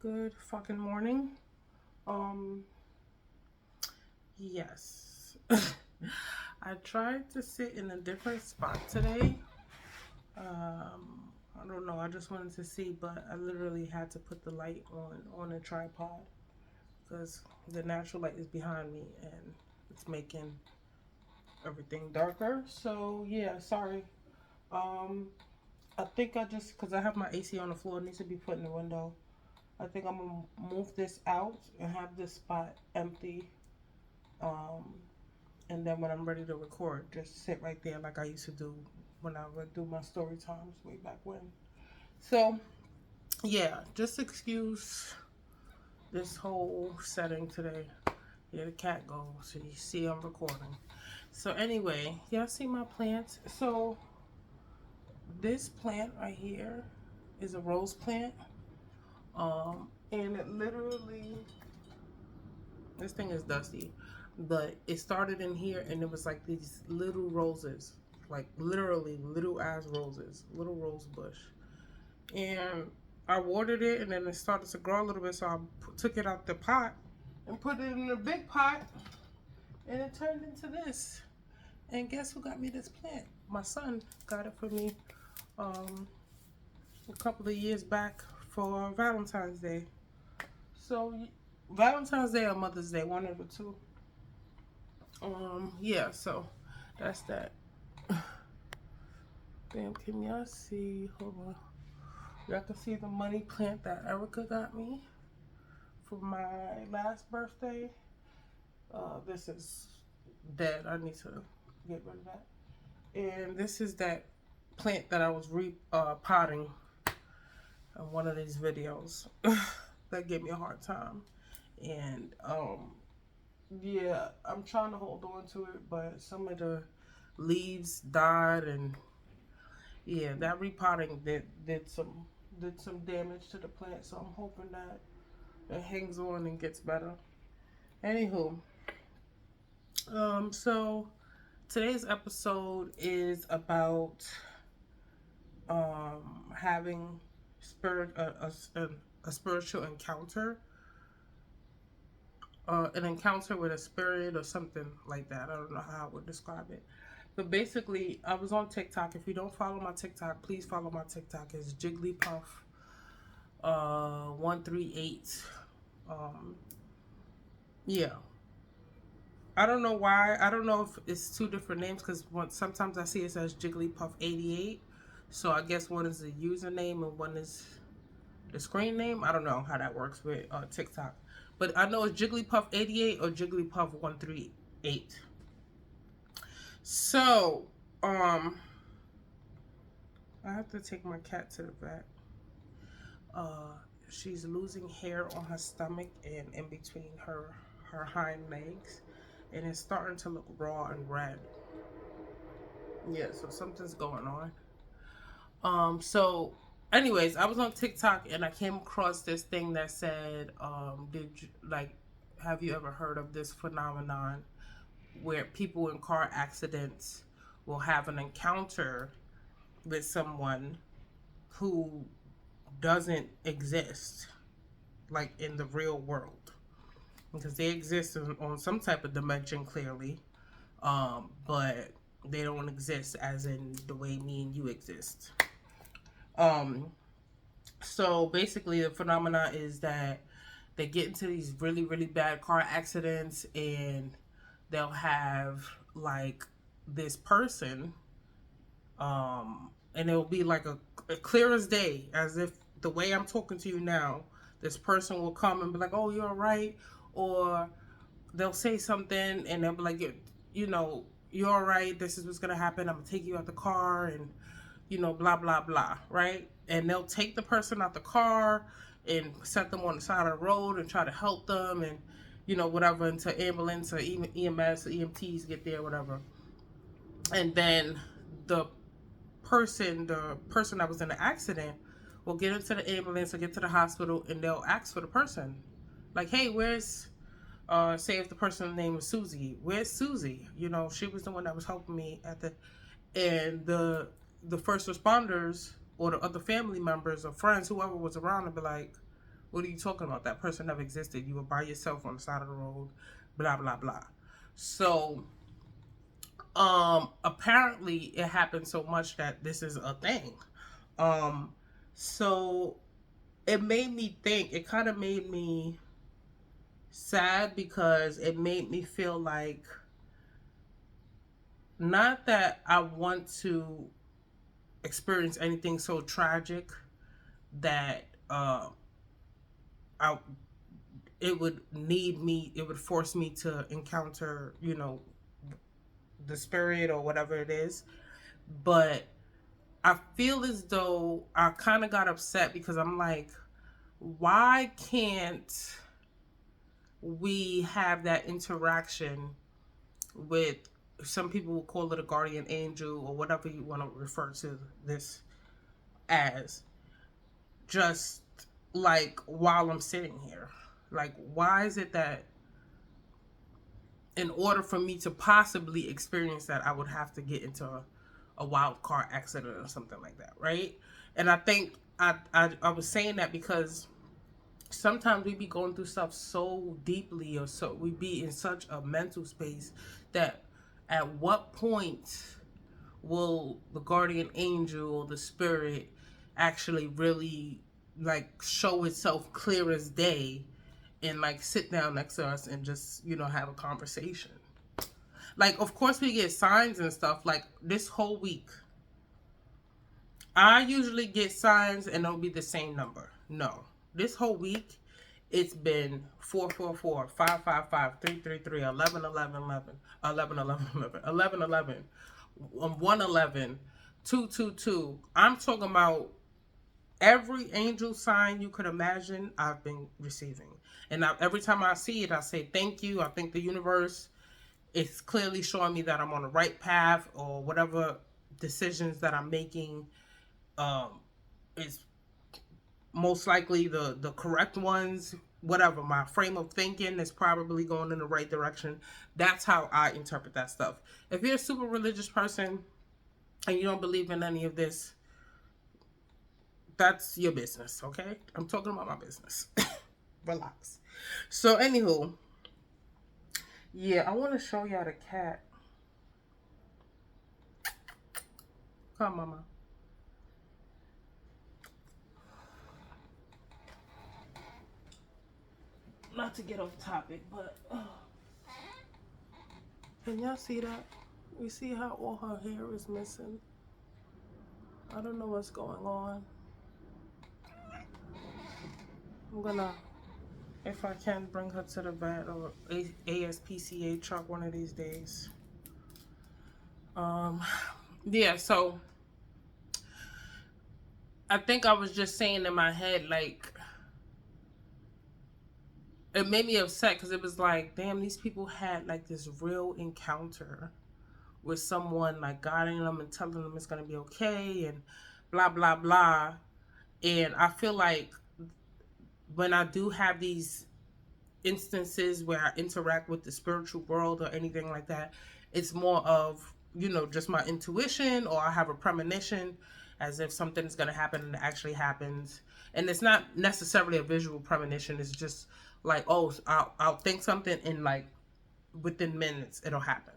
Good fucking morning. Um, yes. I tried to sit in a different spot today. I don't know. I just wanted to see, but I literally had to put the light on a tripod because the natural light is behind me and it's making everything darker. So yeah, sorry. Um, I think I just because I have my AC on the floor, it needs to be put in the window. I think I'm gonna move this out and have this spot empty. Um, and then when I'm ready to record, just sit right there like I used to do when I would do my story times way back when. So yeah, just excuse this whole setting today. Yeah, the cat goes. So you see I'm recording. So anyway, y'all see my plants. So this plant right here is a rose plant. And it literally, this thing is dusty, but it started in here and it was like these little roses, like literally little ass roses, little rose bush. And I watered it and then it started to grow a little bit, so I took it out the pot and put it in a big pot and it turned into this. And guess who got me this plant? My son got it for me um, a couple of years back for Valentine's Day. So Valentine's Day or Mother's Day, one of the two. Yeah, so that's that. Damn, can y'all see? Hold on. Y'all can see the money plant that Erica got me for my last birthday. This is dead. I need to get rid of that. And this is that plant that I was potting in one of these videos that gave me a hard time. And yeah, I'm trying to hold on to it, but some of the leaves died, and yeah, that repotting did some damage to the plant. So I'm hoping that it hangs on and gets better. Anywho, so today's episode is about having spirit a spiritual encounter, an encounter with a spirit or something like that. I don't know how I would describe it. But basically, I was on TikTok. If you don't follow my TikTok, please follow my TikTok. It's Jigglypuff 138. Um, yeah. I don't know why. I don't know if it's two different names because sometimes I see it says Jigglypuff 88. So I guess one is the username and one is the screen name. I don't know how that works with TikTok. But I know it's Jigglypuff 88 or Jigglypuff 138. So, I have to take my cat to the vet. Uh, she's losing hair on her stomach and in between her hind legs, and it's starting to look raw and red. Yeah, so something's going on. So, anyways, I was on TikTok and I came across this thing that said, did you, like, have you ever heard of this phenomenon where people in car accidents will have an encounter with someone who doesn't exist, like in the real world, because they exist on some type of dimension clearly, but they don't exist as in the way me and you exist. Um, so basically, the phenomena is that they get into these really really bad car accidents, and they'll have like this person, and it'll be like a clear as day, as if the way I'm talking to you now, this person will come and be like, "Oh, you're all right," or they'll say something and they'll be like, you know, "You're all right. This is what's gonna happen. I'm gonna take you out the car and blah blah blah," right? And they'll take the person out the car and set them on the side of the road and try to help them and whatever until ambulance or even EMS or EMTs get there, whatever. And then the the person that was in the accident will get into the ambulance or get to the hospital, and they'll ask for the person, like, "Hey, where's say if the person's name is Susie, where's Susie? She was the one that was helping me at the." And the first responders or the other family members or friends, whoever was around, would be like, What are you talking about? That person never existed. You were by yourself on the side of the road, blah, blah, blah. So, apparently it happened so much that this is a thing. Um, so it made me think, it kind of made me sad because it made me feel like, not that I want to experience anything so tragic that I it would need me, it would force me to encounter, the spirit or whatever it is. But I feel as though I kind of got upset because I'm like, why can't we have that interaction with, some people will call it a guardian angel or whatever you want to refer to this as, just like while I'm sitting here? Like, why is it that in order for me to possibly experience that, I would have to get into a wild car accident or something like that, right? And I think I was saying that because sometimes we be going through stuff so deeply, or so we be in such a mental space that at what point will the guardian angel or the spirit actually really like show itself clear as day and like sit down next to us and just have a conversation? Like, of course we get signs and stuff. Like this whole week I usually get signs and it'll be the same number. No, this whole week it's been 444, 555, 333, 1111, 1111, 111, 222. I'm talking about every angel sign you could imagine I've been receiving. And every time I see it, I say thank you. I thank the universe. It's clearly showing me that I'm on the right path, or whatever decisions that I'm making is most likely the correct ones. Whatever, my frame of thinking is probably going in the right direction. That's how I interpret that stuff. If you're a super religious person and you don't believe in any of this, that's your business, okay? I'm talking about my business. Relax. So anywho, yeah, I want to show y'all the cat. Come, mama. Not to get off topic, but can y'all see that? You see how all her hair is missing? I don't know what's going on. I'm gonna, if I can, bring her to the vet or ASPCA truck one of these days. Yeah, so I think I was just saying in my head, like, it made me upset because it was like, damn, these people had like this real encounter with someone, like guiding them and telling them it's going to be okay and blah, blah, blah. And I feel like when I do have these instances where I interact with the spiritual world or anything like that, it's more of, just my intuition, or I have a premonition as if something's going to happen and it actually happens. And it's not necessarily a visual premonition. It's just like, oh, I'll think something and like within minutes it'll happen.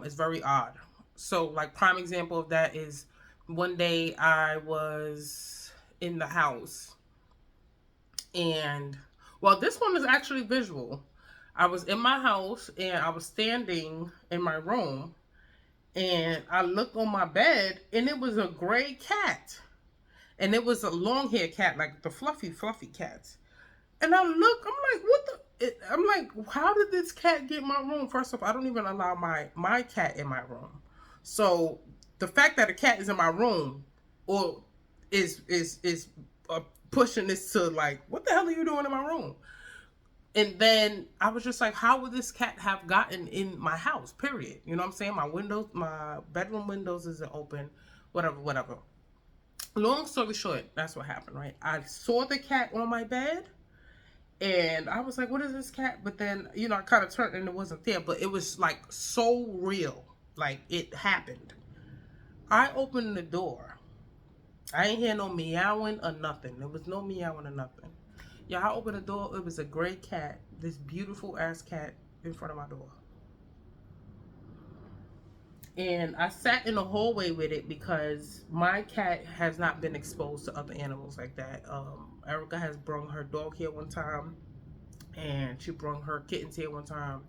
It's very odd. So like prime example of that is one day I was in the house and, well, this one is actually visual. I was in my house and I was standing in my room and I looked on my bed and it was a gray cat. And it was a long haired cat, like the fluffy cats. And I look, I'm like, what the? I'm like, how did this cat get in my room? First off, I don't even allow my cat in my room. So the fact that a cat is in my room, or is pushing this to like, what the hell are you doing in my room? And then I was just like, how would this cat have gotten in my house? Period. You know what I'm saying? My bedroom windows isn't open. Whatever. Long story short, that's what happened, right? I saw the cat on my bed. And I was like, what is this cat? But then, I kind of turned and it wasn't there. But it was like so real. Like it happened. I opened the door. I ain't hear no meowing or nothing. There was no meowing or nothing. Yeah, I opened the door. It was a gray cat, this beautiful ass cat in front of my door. And I sat in the hallway with it because my cat has not been exposed to other animals like that. Erica has brung her dog here one time, and she brung her kittens here one time,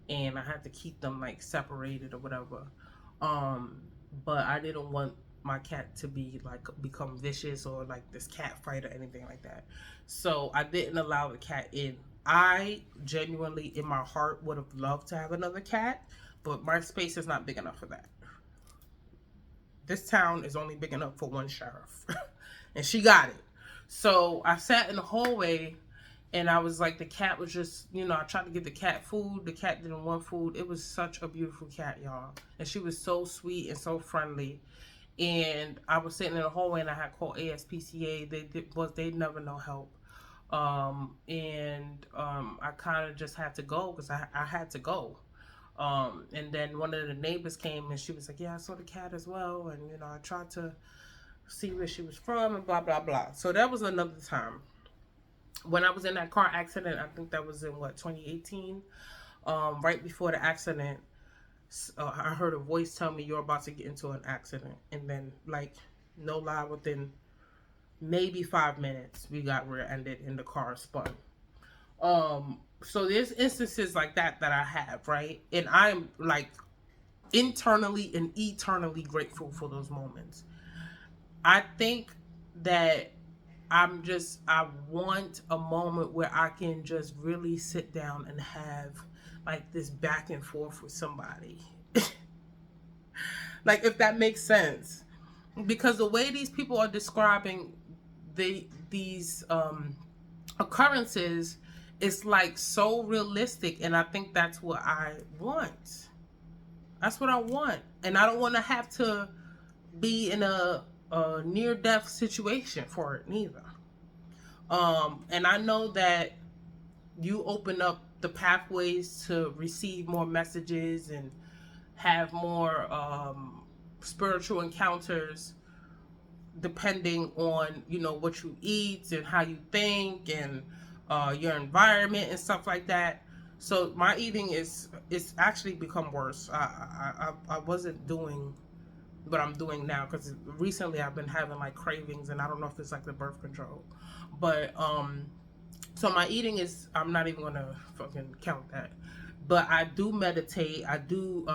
and I had to keep them like separated or whatever. Um, but I didn't want my cat to be like become vicious or like this cat fight or anything like that. So I didn't allow the cat in. I genuinely, in my heart, would have loved to have another cat, but my space is not big enough for that. This town is only big enough for one sheriff, and she got it. So I sat in the hallway, and I was like, the cat was just, I tried to get the cat food. The cat didn't want food. It was such a beautiful cat, y'all, and she was so sweet and so friendly. And I was sitting in the hallway, and I had called ASPCA. They never no help. I kind of just had to go because I had to go. And then one of the neighbors came, and she was like, yeah, I saw the cat as well. And, I tried to see where she was from and blah, blah, blah. So that was another time. When I was in that car accident, I think that was in 2018. Right before the accident, I heard a voice tell me you're about to get into an accident. And then, like, no lie, within maybe 5 minutes, we got rear-ended and the car spun. So there's instances like that I have, right? And I'm like internally and eternally grateful for those moments. I think that I want a moment where I can just really sit down and have like this back and forth with somebody. Like, if that makes sense. Because the way these people are describing these occurrences, it's like so realistic, and I think that's what I want. That's what I want. And I don't want to have to be in a near death situation for it neither. And I know that you open up the pathways to receive more messages and have more spiritual encounters depending on what you eat and how you think and your environment and stuff like that. So my eating it's actually become worse. I wasn't doing what I'm doing now because recently I've been having like cravings, and I don't know if it's like the birth control, but so my eating is, I'm not even gonna fucking count that. But I do meditate. I do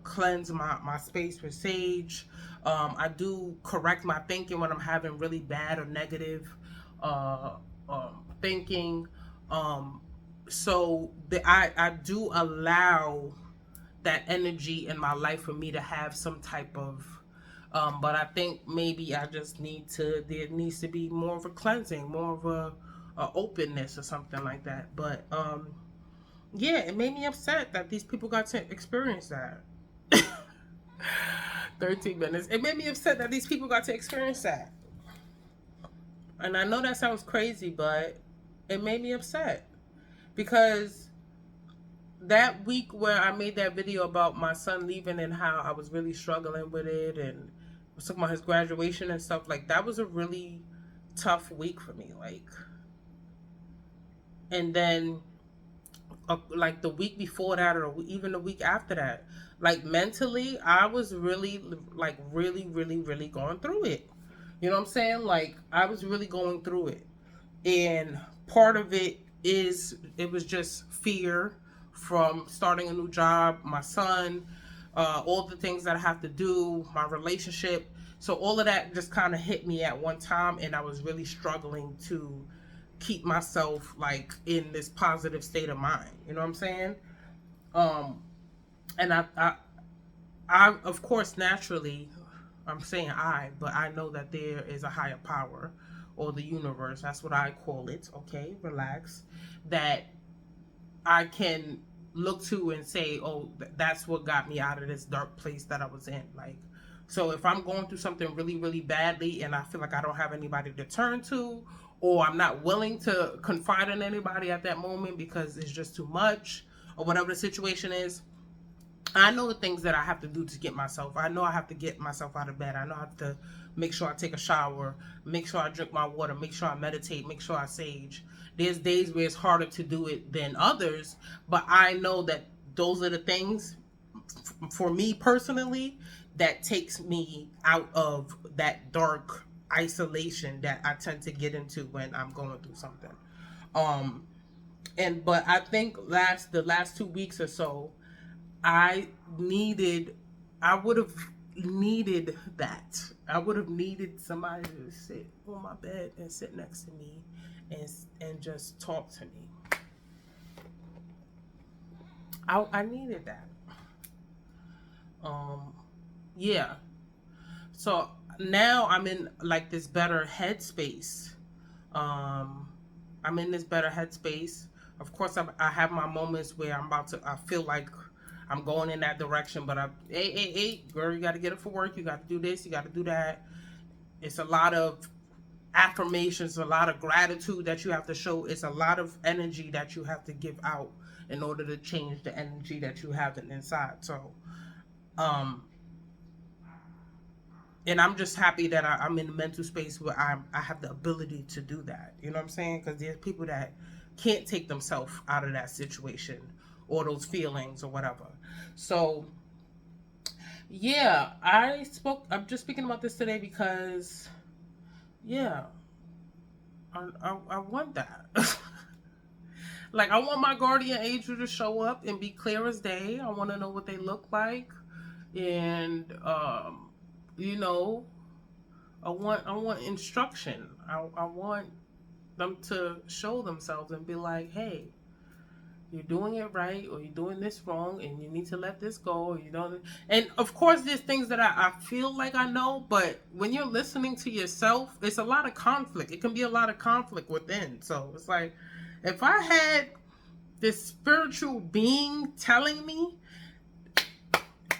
cleanse my space with sage. I do correct my thinking when I'm having really bad or negative thinking. I do allow that energy in my life for me to have some type of but I think maybe there needs to be more of a cleansing, more of a openness or something like that. But yeah, it made me upset that these people got to experience that. 13 minutes. It made me upset that these people got to experience that. And I know that sounds crazy, but it made me upset because that week where I made that video about my son leaving and how I was really struggling with it, and I was talking about his graduation and stuff, like that was a really tough week for me. Like, and then like the week before that, or even the week after that, like mentally, I was really like really going through it. You know what I'm saying? Like, I was really going through it. And part of it was just fear from starting a new job, my son, all the things that I have to do, my relationship. So all of that just kind of hit me at one time, and I was really struggling to keep myself like in this positive state of mind. You know what I'm saying? And I of course, naturally, I'm saying but I know that there is a higher power, or the universe. That's what I call it. Okay, relax. That I can look to and say, oh, that's what got me out of this dark place that I was in. Like, so if I'm going through something really badly, and I feel like I don't have anybody to turn to, or I'm not willing to confide in anybody at that moment because it's just too much, or whatever the situation is, I know the things that I have to do to get myself. I know I have to get myself out of bed. I know I have to make sure I take a shower, make sure I drink my water, make sure I meditate, make sure I sage. There's days where it's harder to do it than others, but I know that those are the things for me personally that takes me out of that dark isolation that I tend to get into when I'm going through something. Um but I think the last 2 weeks or so, I needed, I would have needed that. I would have needed somebody to sit on my bed and sit next to me and just talk to me. I needed that. Um, yeah. So now I'm in like this better headspace. Um, I'm in this better headspace. Of course, I have my moments where I feel like I'm going in that direction, but hey, girl, you got to get up for work. You got to do this. You got to do that. It's a lot of affirmations, a lot of gratitude that you have to show. It's a lot of energy that you have to give out in order to change the energy that you have inside. So, um, and I'm just happy that I'm in a mental space where I have the ability to do that. You know what I'm saying? Because there's people that can't take themselves out of that situation or those feelings or whatever. So yeah, I'm just speaking about this today because yeah, I want that. Like, I want my guardian angel to show up and be clear as day. I want to know what they look like, and you know, I want instruction. I want them to show themselves and be like, hey, you're doing it right, or you're doing this wrong, and you need to let this go, or you don't. And of course, there's things that I feel like I know, but when you're listening to yourself, it's a lot of conflict. It can be a lot of conflict within. So it's like, if I had this spiritual being telling me,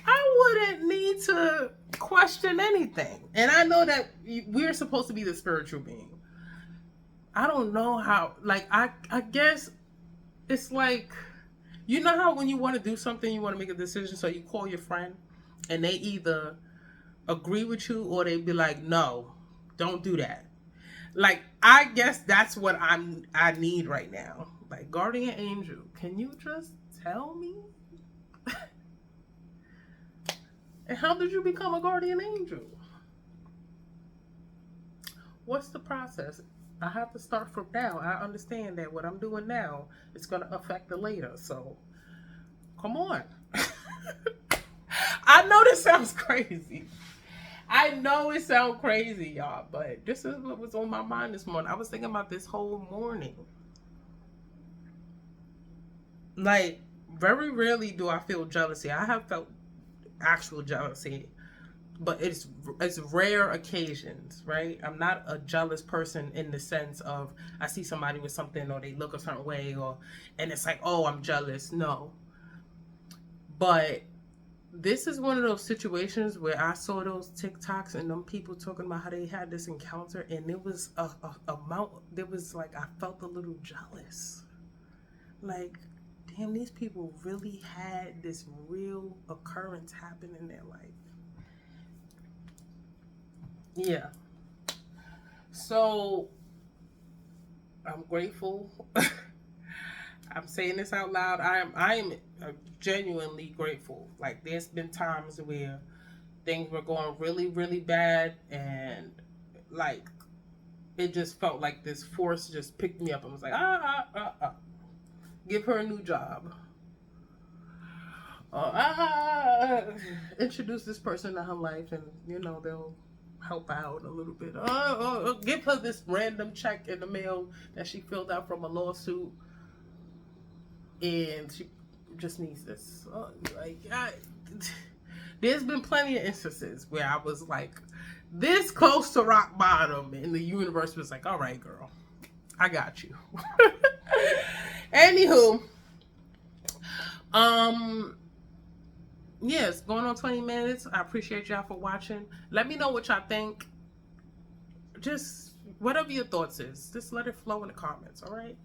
I wouldn't need to question anything. And I know that we're supposed to be the spiritual being. I don't know how, like, I guess it's like, you know how when you want to do something, you want to make a decision, so you call your friend and they either agree with you or they be like, no, don't do that. Like, I guess that's what I need right now. Like, guardian angel, can you just tell me? And how did you become a guardian angel? What's the process? I have to start from now. I understand that what I'm doing now is going to affect the later. So, come on. I know this sounds crazy. I know it sounds crazy, y'all, but this is what was on my mind this morning. I was thinking about this whole morning. Like, very rarely do I feel jealousy. I have felt actual jealousy, but it's rare occasions, right? I'm not a jealous person in the sense of I see somebody with something or they look a certain way, and it's like, oh, I'm jealous. No. But this is one of those situations where I saw those TikToks and them people talking about how they had this encounter, and it was there was like, I felt a little jealous. Like, damn, these people really had this real occurrence happen in their life. Yeah. So I'm grateful. I'm saying this out loud. I am genuinely grateful. Like, there's been times where things were going really, really bad, and like, it just felt like this force just picked me up and was like, give her a new job. Introduce this person to her life, and they'll help out a little bit. Give her this random check in the mail that she filled out from a lawsuit, and she just needs this. There's been plenty of instances where I was like this close to rock bottom, and the universe was like, all right, girl, I got you. Anywho, yes, going on 20 minutes. I appreciate y'all for watching. Let me know what y'all think. Just whatever your thoughts is, just let it flow in the comments, all right?